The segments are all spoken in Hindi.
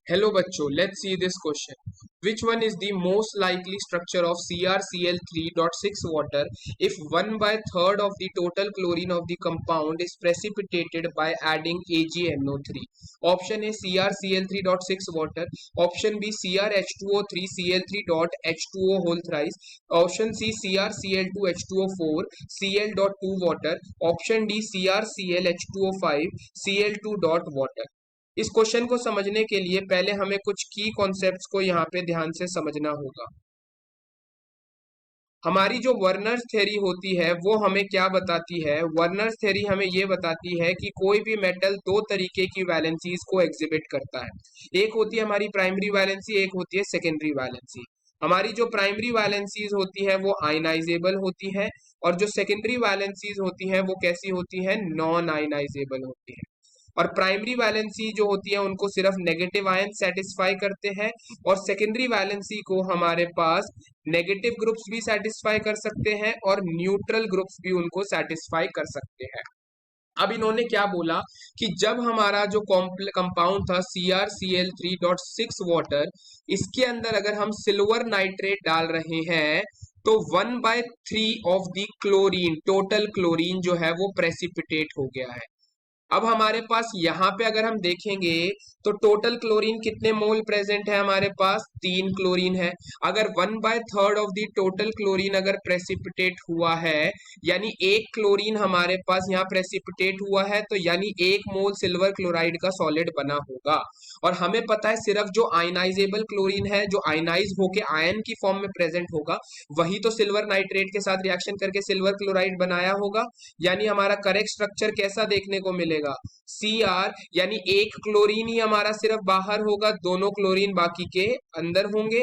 Hello बच्चों, let's see this question. Which one is the most likely structure of CrCl3.6 water if 1/3 of the total chlorine of the compound is precipitated by adding AgNO3? Option A CrCl3.6 water, option B CrH2O3 Cl3.H2O whole thrice, option C CrCl2H2O4 Cl.2 water, option D CrClH2O5 Cl2 dot water. इस क्वेश्चन को समझने के लिए पहले हमें कुछ की कॉन्सेप्ट्स को यहाँ पे ध्यान से समझना होगा। हमारी जो वर्नर्स थ्योरी होती है वो हमें क्या बताती है? वर्नर्स थ्योरी हमें ये बताती है कि कोई भी मेटल दो तरीके की वैलेंसीज को एग्जिबिट करता है। एक होती है हमारी प्राइमरी वैलेंसी, एक होती है सेकेंडरी वैलेंसी। हमारी जो प्राइमरी वैलेंसीज होती है वो आयनाइजेबल होती है और जो सेकेंडरी वैलेंसीज होती है वो कैसी होती है? नॉन आयनाइजेबल होती है। और प्राइमरी वैलेंसी जो होती है उनको सिर्फ नेगेटिव आयन सेटिस्फाई करते हैं और सेकेंडरी वैलेंसी को हमारे पास नेगेटिव ग्रुप्स भी सेटिस्फाई कर सकते हैं और न्यूट्रल ग्रुप्स भी उनको सेटिस्फाई कर सकते हैं। अब इन्होंने क्या बोला कि जब हमारा जो कंपाउंड था CrCl3.6 वाटर, इसके अंदर अगर हम सिल्वर नाइट्रेट डाल रहे हैं तो 1/3 of the chlorine, total chlorine जो है वो प्रेसिपिटेट हो गया है। अब हमारे पास यहाँ पे अगर हम देखेंगे तो टोटल क्लोरीन कितने मोल प्रेजेंट है? हमारे पास 3 क्लोरीन है। अगर 1/3 ऑफ द टोटल क्लोरीन अगर प्रेसिपिटेट हुआ है, यानी एक क्लोरीन हमारे पास यहाँ प्रेसिपिटेट हुआ है, तो यानी 1 मोल सिल्वर क्लोराइड का सॉलिड बना होगा। और हमें पता है सिर्फ जो आयनाइजेबल क्लोरीन है, जो आयनाइज होके आयन की फॉर्म में प्रेजेंट होगा, वही तो सिल्वर नाइट्रेट के साथ रिएक्शन करके सिल्वर क्लोराइड बनाया होगा। यानी हमारा करेक्ट स्ट्रक्चर कैसा देखने को मिलेगा? Cr, यानी एक क्लोरीन ही हमारा सिर्फ बाहर होगा, दोनों क्लोरीन बाकी के अंदर होंगे,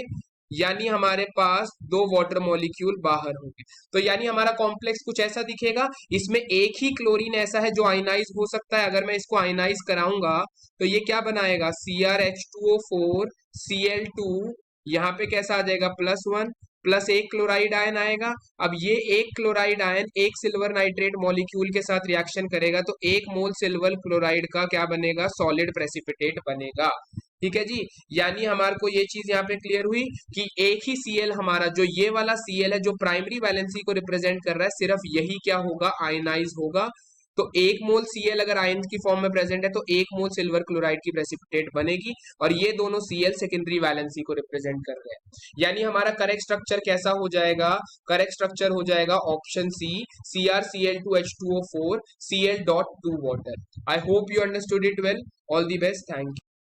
यानी हमारे पास 2 वाटर मॉलिक्यूल बाहर होंगे। तो यानी हमारा कॉम्प्लेक्स कुछ ऐसा दिखेगा। इसमें एक ही क्लोरीन ऐसा है जो आयनाइज हो सकता है। अगर मैं इसको आयनाइज कराऊंगा तो ये क्या बनाएगा? CrH2O4 Cl2, यहाँ पे कैसा आ जाएगा? +1 प्लस एक क्लोराइड आयन आएगा। अब ये एक क्लोराइड आयन एक सिल्वर नाइट्रेट मॉलिक्यूल के साथ रिएक्शन करेगा तो 1 मोल सिल्वर क्लोराइड का क्या बनेगा? सॉलिड प्रेसिपिटेट बनेगा। ठीक है जी। यानी हमारे को ये चीज यहाँ पे क्लियर हुई कि एक ही Cl, हमारा जो ये वाला Cl है जो प्राइमरी वैलेंसी को रिप्रेजेंट कर रहा है, सिर्फ यही क्या होगा? आयनाइज होगा। तो 1 मोल Cl अगर आयन की फॉर्म में प्रेजेंट है तो 1 मोल सिल्वर क्लोराइड की प्रेसिपिटेट बनेगी और ये दोनों Cl सेकेंडरी वैलेंसी को रिप्रेजेंट कर रहे हैं। यानी हमारा करेक्ट स्ट्रक्चर कैसा हो जाएगा? करेक्ट स्ट्रक्चर हो जाएगा option C, CrCl2H2O4 Cl.2 water. I hope you understood it well. All the best, thank you.